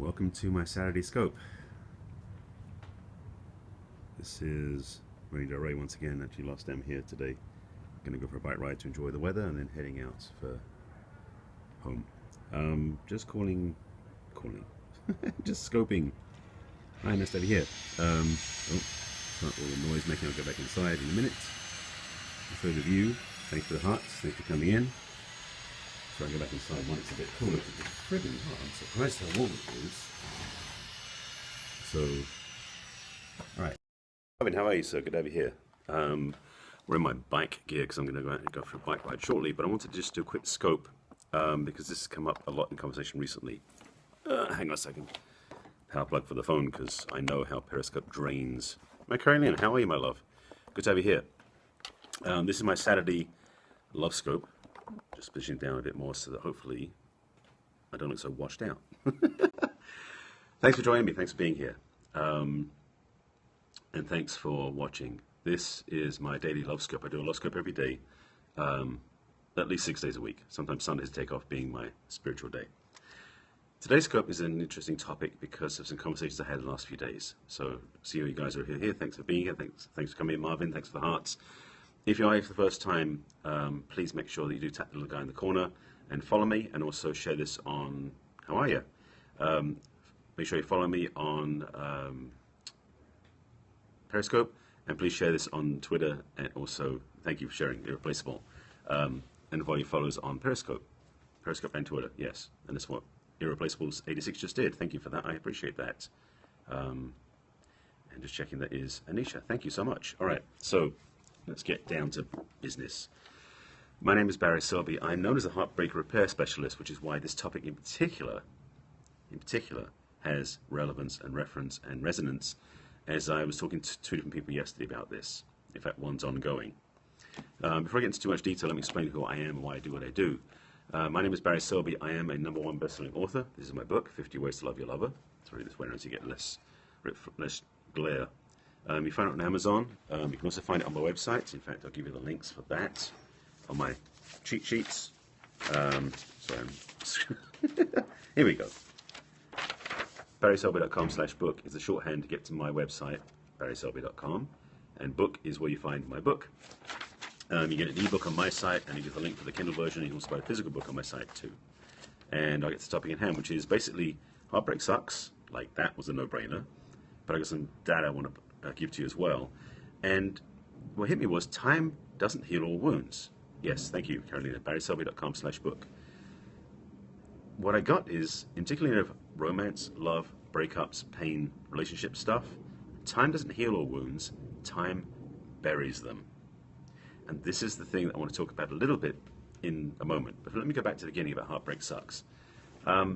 Welcome to my Saturday scope. This is Ranger Ray once again. Actually lost them here today. Gonna go for a bike ride to enjoy the weather and then heading out for home. Just just scoping. Hi, nice to have you here. Start all the noise making. I'll go back inside in a minute. So the view. Thanks for the hearts. Thanks for coming in. So I go back inside when it's a bit cooler. It's friggin' hot. I'm surprised how warm it is. So, alright. Robin, how are you, sir? Good to have you here. We're in my bike gear because I'm going to go out and go for a bike ride shortly, but I wanted to just do a quick scope because this has come up a lot in conversation recently. Hang on a second. Power plug for the phone because I know how Periscope drains. My Carolyn, how are you, my love? Good to have you here. This is my Saturday love scope. Just pushing down a bit more so that hopefully I don't look so washed out. Thanks for joining me. Thanks for being here. And thanks for watching. This is my daily love scope. I do a love scope every day, at least 6 days a week. Sometimes Sundays take off being my spiritual day. Today's scope is an interesting topic because of some conversations I had in the last few days. So see you guys are here. Thanks for being here. Thanks for coming in, Marvin. Thanks for the hearts. If you're here for the first time, please make sure that you do tap the little guy in the corner and follow me, and also share this on, how are you? Make sure you follow me on Periscope, and please share this on Twitter, and also thank you for sharing Irreplaceable, and follow your followers on Periscope and Twitter, yes, and that's what Irreplacable's 86 just did. Thank you for that, I appreciate that. And just checking, that is Anisha, thank you so much. All right, so let's get down to business. My name is Barry Selby. I'm known as a heartbreak repair specialist, which is why this topic in particular has relevance and reference and resonance, as I was talking to two different people yesterday about this. In fact, one's ongoing. Before I get into too much detail, let me explain who I am and why I do what I do. My name is Barry Selby. I am a #1 best-selling author. This is my book, 50 Ways to Love Your Lover. Let's read this way so you get less glare. You find it on Amazon. You can also find it on my website. In fact, I'll give you the links for that on my cheat sheets. Here we go. barryselby.com/book is the shorthand to get to my website, barryselby.com, and book is where you find my book. You get an ebook on my site, and you get the link for the Kindle version. You can also buy a physical book on my site too. And I'll get to the topic in hand, which is basically heartbreak sucks. Like, that was a no-brainer. But I got some data I want to give to you as well. And what hit me was time doesn't heal all wounds. Yes, thank you, Carolina. barryselby.com/book. What I got is, in particularly of romance, love, breakups, pain, relationship stuff, time doesn't heal all wounds, time buries them. And this is the thing that I want to talk about a little bit in a moment. But let me go back to the beginning about heartbreak sucks. I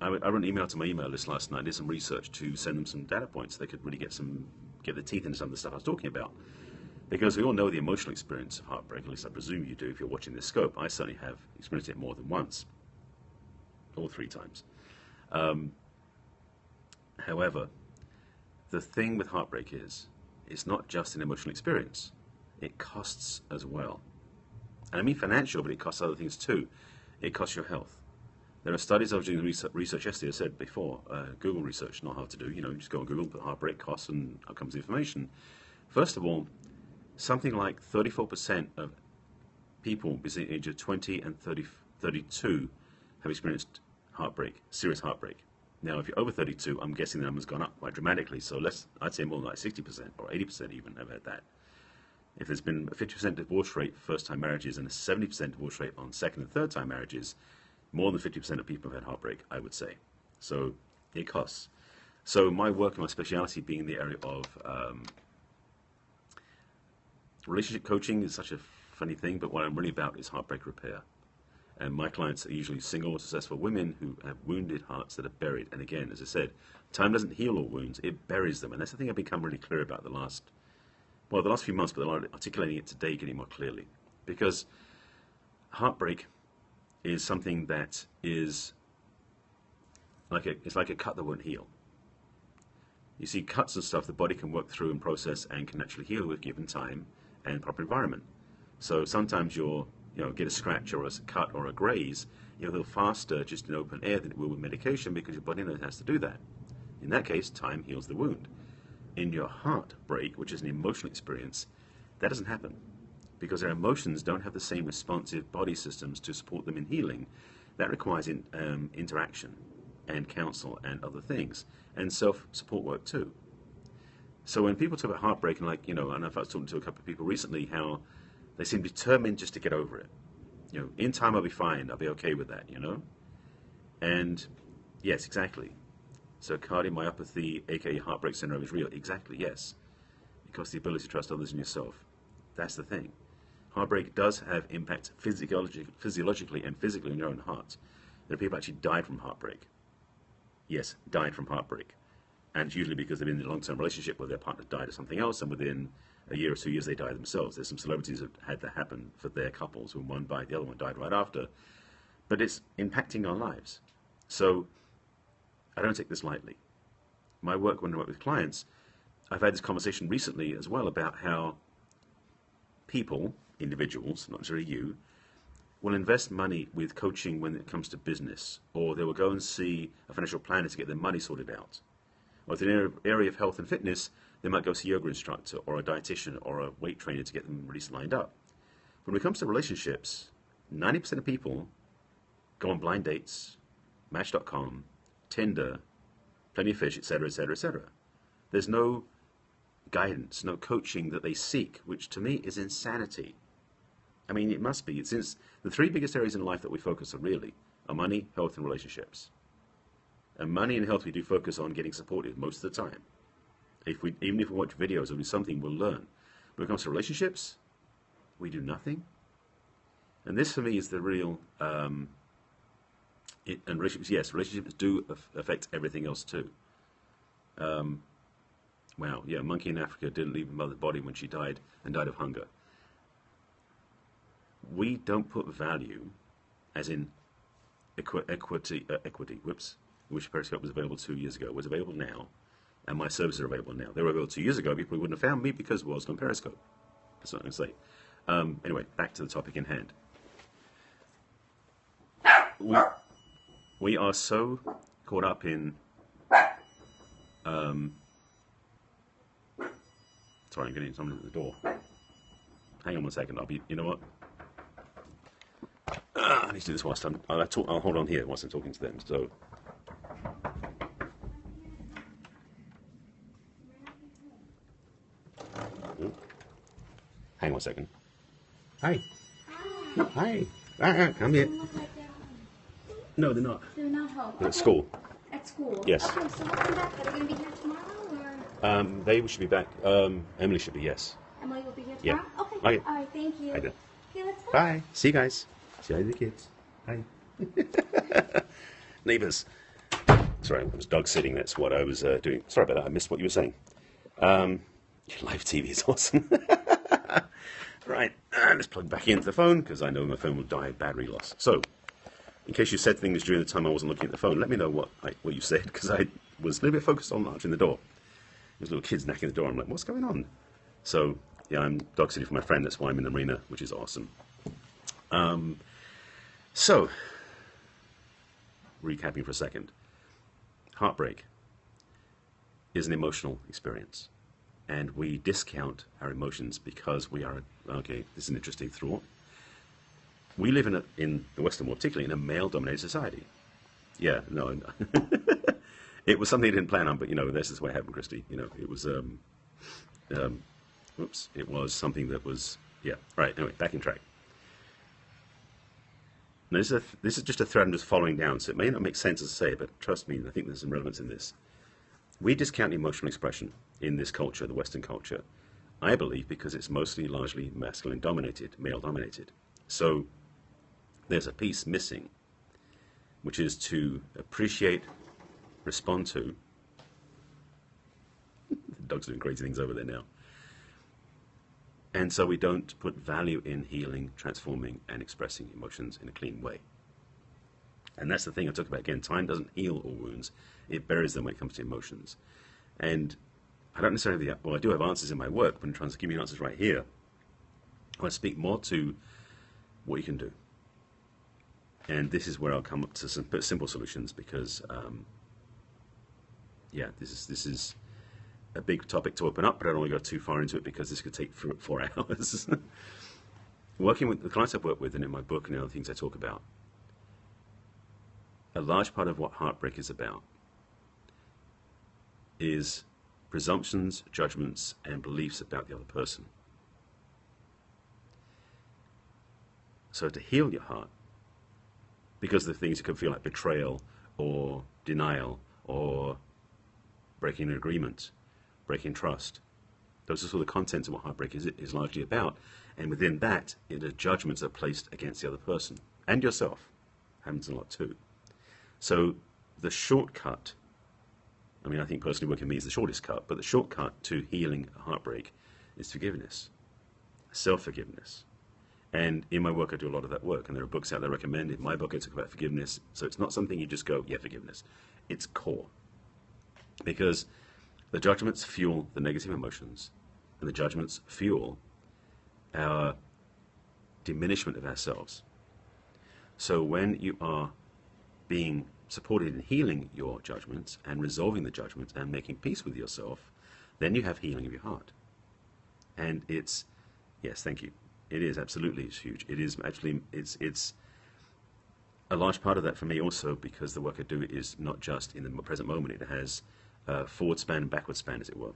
wrote an email to my email list last night. I did some research to send them some data points so they could really get their teeth into some of the stuff I was talking about. Because we all know the emotional experience of heartbreak, at least I presume you do if you're watching this scope. I certainly have experienced it more than once, or 3 times. However, the thing with heartbreak is, it's not just an emotional experience. It costs as well. And I mean financial, but it costs other things too. It costs your health. There are studies. I was doing research yesterday. I said before, Google research, not hard to do. You know, you just go on Google, put heartbreak costs, and out comes the information. First of all, something like 34% of people between the age of 20 and 32 have experienced heartbreak, serious heartbreak. Now, if you're over 32, I'm guessing the number's gone up quite dramatically. So I'd say more than like 60% or 80% even have had that. If there's been a 50% divorce rate for first-time marriages and a 70% divorce rate on second and third-time marriages, more than 50% of people have had heartbreak, I would say. So it costs. So my work and my speciality being in the area of relationship coaching is such a funny thing, but what I'm really about is heartbreak repair. And my clients are usually single, successful women who have wounded hearts that are buried. And again, as I said, time doesn't heal all wounds, it buries them. And that's the thing I've become really clear about the last few months, but I'm articulating it today, getting more clearly. Because heartbreak is something that is it's like a cut that won't heal. You see, cuts and stuff the body can work through and process and can actually heal with given time and proper environment. So sometimes your get a scratch or a cut or a graze, you'll heal faster just in open air than it will with medication, because your body knows it has to do that. In that case, time heals the wound. In your heartbreak, which is an emotional experience, that doesn't happen, because our emotions don't have the same responsive body systems to support them in healing. That requires interaction and counsel and other things, and self-support work too. So when people talk about heartbreak, and I know if I was talking to a couple of people recently, how they seem determined just to get over it. In time I'll be fine, I'll be okay with that, And yes, exactly. So cardiomyopathy, aka heartbreak syndrome, is real. Exactly, yes. Because the ability to trust others and yourself. That's the thing. Heartbreak does have impact physiologically and physically on your own heart. There are people who actually died from heartbreak. Yes, died from heartbreak. And it's usually because they've been in a long-term relationship where their partner died of something else, and within a year or 2 years they die themselves. There's some celebrities that had that happen for their couples, when one died, the other one died right after. But it's impacting our lives. So I don't take this lightly. My work, when I work with clients, I've had this conversation recently as well about how people, individuals, not necessarily you, will invest money with coaching when it comes to business, or they will go and see a financial planner to get their money sorted out. Or if in an area of health and fitness, they might go see a yoga instructor or a dietitian or a weight trainer to get them really lined up. When it comes to relationships, 90% of people go on blind dates, Match.com, Tinder, Plenty of Fish, etc., etc., etc. There's no guidance, no coaching that they seek, which to me is insanity. I mean, it must be. Since the three biggest areas in life that we focus on really are money, health, and relationships. And money and health we do focus on getting supported most of the time. Even if we watch videos, it'll be something we'll learn. When it comes to relationships, we do nothing. And this for me is the real, and relationships, yes, relationships do affect everything else too. Wow, yeah, a monkey in Africa didn't leave her mother's body when she died, and died of hunger. We don't put value, as in equity, which Periscope was available 2 years ago, was available now, and my services are available now. They were available 2 years ago. People wouldn't have found me because it wasn't on Periscope. That's what I'm going to say. Anyway, back to the topic in hand. We are so caught up in... sorry, I'm getting someone at the door. Hang on 1 second. You know what? I need to do this whilst I'll hold on here whilst I'm talking to them. So... Hang on 1 second. Hi. Hi. Come here. No, they're not. They're not home. They're at school. At school? Yes. Okay, so we'll come back. Are they going to be here tomorrow? Or? They should be back. Emily should be, yes. Emily will be here tomorrow? Yeah. Okay. Okay. All right, thank you. Hi there. Okay, let's go. Bye. See you guys. See you the kids. Bye. Neighbours. Sorry, I was dog sitting. That's what I was doing. Sorry about that. I missed what you were saying. Live TV is awesome. Right, let's plug back into the phone, because I know my phone will die of battery loss. So, in case you said things during the time I wasn't looking at the phone, let me know what you said, because I was a little bit focused on answering the door. There's little kids knocking the door. I'm like, what's going on? So, yeah, I'm dog sitting for my friend. That's why I'm in the marina, which is awesome. So, recapping for a second. Heartbreak is an emotional experience. And we discount our emotions because we are, okay, this is an interesting thought. We live in the Western world, particularly in a male-dominated society. Yeah, no, it was something I didn't plan on, but, this is what happened, Christy. It was, it was something that was, yeah. Right, anyway, back in track. Now, this is just a thread I'm just following down, so it may not make sense as I say, but trust me, I think there's some relevance in this. We discount emotional expression in this culture, the Western culture, I believe because it's largely masculine dominated, male dominated. So there's a piece missing, which is to appreciate, respond to. The dog's doing crazy things over there now. And so we don't put value in healing, transforming, and expressing emotions in a clean way. And that's the thing I talk about again. Time doesn't heal all wounds. It buries them when it comes to emotions. And I don't necessarily have I do have answers in my work, but I'm trying to give you answers right here. I want to speak more to what you can do. And this is where I'll come up to some simple solutions because, yeah, this is a big topic to open up, but I don't want to go too far into it because this could take 4 hours. Working with the clients I've worked with and in my book and the other things I talk about, a large part of what heartbreak is about is presumptions, judgments, and beliefs about the other person. So to heal your heart, because of the things you can feel like betrayal or denial or breaking an agreement, breaking trust, those are sort of the contents of what heartbreak is largely about. And within that, the judgments are placed against the other person and yourself. Happens a lot too. So the shortcut, I mean, I think personally working with me is the shortest cut, but the shortcut to healing heartbreak is forgiveness, self-forgiveness. And in my work, I do a lot of that work, and there are books out there recommended. My book, I talk about forgiveness, so it's not something you just go, yeah, forgiveness. It's core. Because the judgments fuel the negative emotions, and the judgments fuel our diminishment of ourselves. So when you are being supported in healing your judgments and resolving the judgments and making peace with yourself, then you have healing of your heart. And it's, yes, thank you. It is absolutely, it's huge. It is actually, it's a large part of that for me also because the work I do is not just in the present moment. It has forward span and backward span, as it were.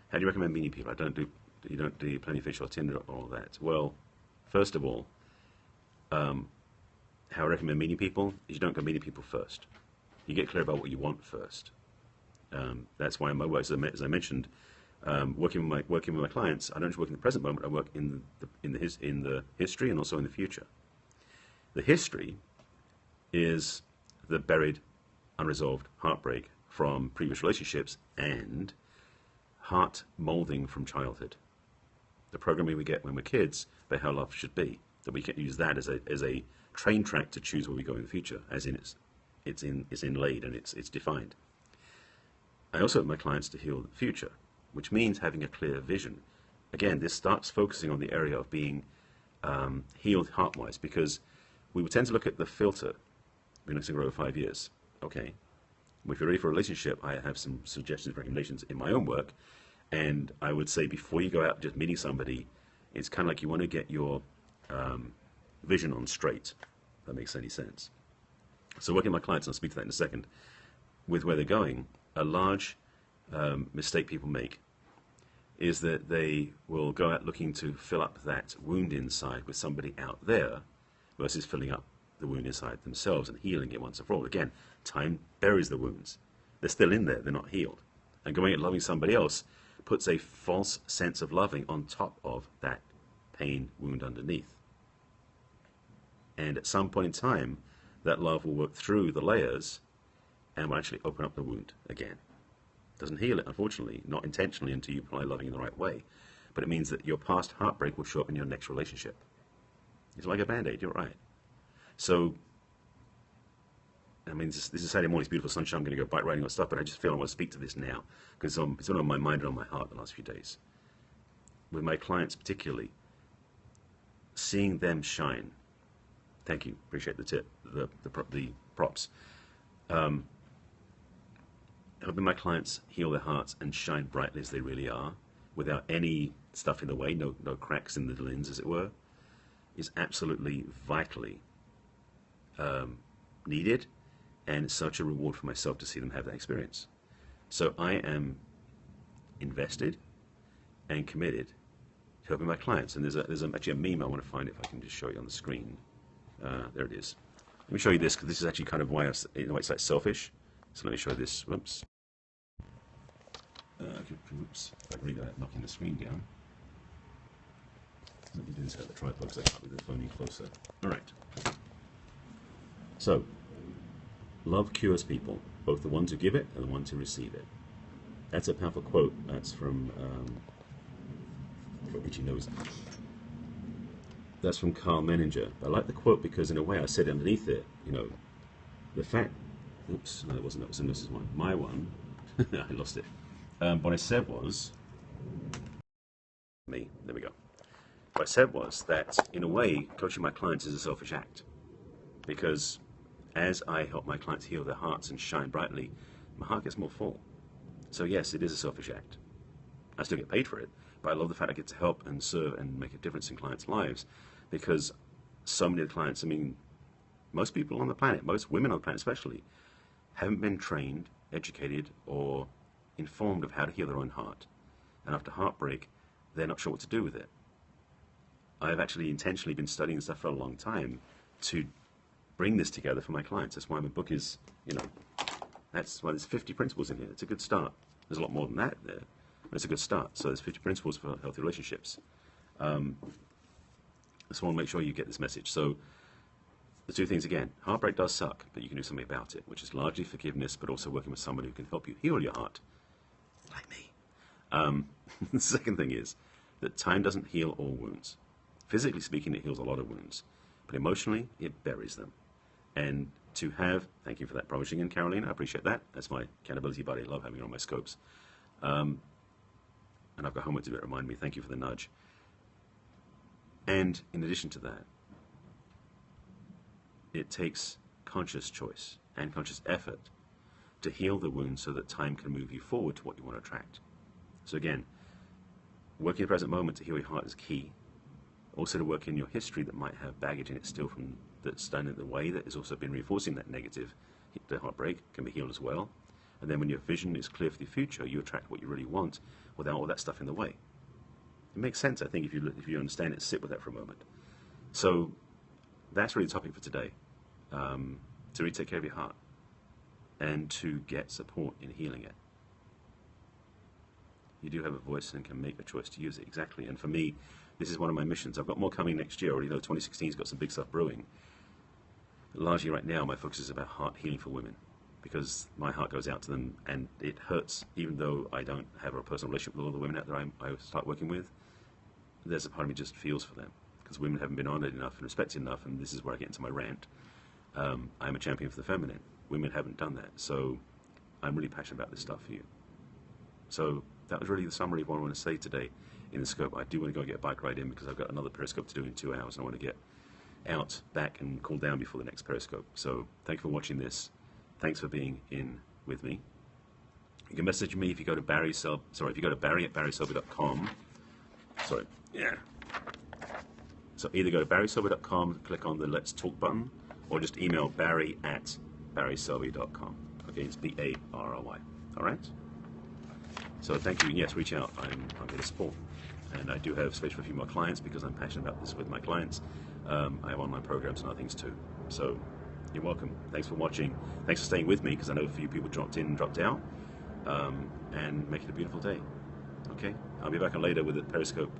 How do you recommend meeting people? You don't do Plenty of Fish or Tinder or all that. Well, first of all, how I recommend meeting people is you don't go meeting people first. You get clear about what you want first. That's why in my work, as I mentioned, working with my clients, I don't just work in the present moment. I work in the history and also in the future. The history is the buried, unresolved heartbreak from previous relationships and heart molding from childhood. The programming we get when we're kids about how love should be. That we can use that as a train track to choose where we go in the future, as in it's inlaid and it's defined. I also want my clients to heal the future, which means having a clear vision. Again, this starts focusing on the area of being healed heart-wise, because we would tend to look at the filter. We're going to grow 5 years. Okay, well, if you're ready for a relationship, I have some suggestions, recommendations in my own work, and I would say before you go out just meeting somebody, it's kind of like you want to get your vision on straight. If that makes any sense. So working with my clients, and I'll speak to that in a second, with where they're going, a large mistake people make is that they will go out looking to fill up that wound inside with somebody out there versus filling up the wound inside themselves and healing it once and for all. Again, time buries the wounds. They're still in there, they're not healed. And going and loving somebody else puts a false sense of loving on top of that pain wound underneath. And at some point in time, that love will work through the layers and will actually open up the wound again. Doesn't heal it, unfortunately, not intentionally until you apply loving in the right way. But it means that your past heartbreak will show up in your next relationship. It's like a Band-Aid, you're right. So, I mean, this is Saturday morning, it's beautiful sunshine, I'm going to go bike riding and stuff, but I just feel I want to speak to this now, because it's been on my mind and on my heart the last few days. With my clients particularly, seeing them shine. Thank you, appreciate the tip, the props. Helping my clients heal their hearts and shine brightly as they really are, without any stuff in the way, no cracks in the lens, as it were, is absolutely vitally needed, and it's such a reward for myself to see them have that experience. So I am invested and committed to helping my clients. And there's actually a meme I want to find, if I can just show you on the screen. There it is. Let me show you this, because this is actually kind of why it's like selfish. So let me show this. Whoops. Oops. I can read that knocking the screen down. Let me do this at the tripod because I can't with the phone in closer. All right. So, love cures people, both the ones who give it and the ones who receive it. That's a powerful quote. That's from itchy nose. That's from Carl Menninger. I like the quote because, in a way, I said underneath it, you know, the fact. Oops, no, it wasn't. That was Nurse's one. My one. I lost it. What I said was me. There we go. what I said was that, in a way, coaching my clients is a selfish act. Because as I help my clients heal their hearts and shine brightly, my heart gets more full. So yes, it is a selfish act. I still get paid for it, but I love the fact I get to help and serve and make a difference in clients' lives, because so many of the clients, I mean, most people on the planet, most women on the planet especially, haven't been trained, educated, or informed of how to heal their own heart. And after heartbreak, they're not sure what to do with it. I've actually intentionally been studying this stuff for a long time to bring this together for my clients. That's why my book is, you know, that's why there's 50 principles in here. It's a good start. There's a lot more than that there, but it's a good start. So there's 50 principles for healthy relationships. So I want to make sure you get this message. So the two things again, heartbreak does suck, but you can do something about it, which is largely forgiveness, but also working with someone who can help you heal your heart, like me. The second thing is that time doesn't heal all wounds. Physically speaking, it heals a lot of wounds, but emotionally, it buries them. And to have, thank you for that promising in, Carolina, I appreciate that. That's my accountability buddy. I love having her on my scopes. And I've got homework to do it, remind me. Thank you for the nudge. And in addition to that, it takes conscious choice and conscious effort to heal the wound so that time can move you forward to what you want to attract. So again, working in the present moment to heal your heart is key. Also to work in your history that might have baggage in it still from that's standing in the way, that has also been reinforcing that negative. The heartbreak can be healed as well. And then when your vision is clear for the future, you attract what you really want without all that stuff in the way. It makes sense, I think, if you understand it, sit with that for a moment. So that's really the topic for today. To really take care of your heart and to get support in healing it. You do have a voice and can make a choice to use it, exactly. And for me, this is one of my missions. I've got more coming next year. I already know 2016's got some big stuff brewing. But largely right now, my focus is about heart healing for women, because my heart goes out to them and it hurts, even though I don't have a personal relationship with all the women out there I start working with. There's a part of me just feels for them, because women haven't been honored enough and respected enough, and this is where I get into my rant. I'm a champion for the feminine. Women haven't done that, so I'm really passionate about this stuff for you. So that was really the summary of what I want to say today in the scope. I do want to go get a bike ride in because I've got another periscope to do in 2 hours, and I want to get out, back, and cool down before the next periscope. So thank you for watching this. Thanks for being in with me. You can message me if you go to barry@barryselby.com. Sorry, yeah. So either go to barryselby.com, click on the Let's Talk button, or just email barry@barryselby.com. Okay, it's BARRY. All right. So thank you. Yes, reach out. I'm here to support, and I do have space for a few more clients because I'm passionate about this with my clients. I have online programs and other things too. So you're welcome. Thanks for watching. Thanks for staying with me, because I know a few people dropped in and dropped out. And make it a beautiful day. Okay, I'll be back on later with a Periscope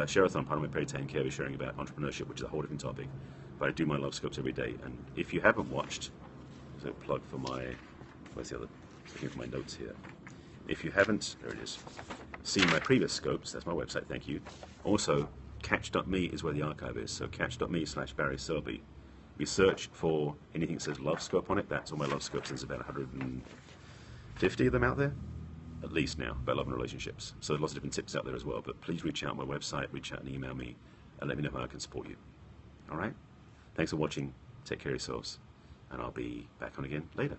share-a-thon, part of my Peri 10K, is sharing about entrepreneurship, which is a whole different topic. But I do my love scopes every day, and if you haven't watched, so a plug for my, where's the other? Looking for my notes here. If you haven't, there it is, seen my previous scopes, that's my website, thank you. Also, catch.me is where the archive is, so catch.me/barryselby. You search for anything that says love scope on it, that's all my love scopes. There's about 150 of them out there, at least now, about love and relationships. So there's lots of different tips out there as well, but please reach out on my website, reach out and email me, and let me know how I can support you. All right? Thanks for watching, take care of yourselves, and I'll be back on again later.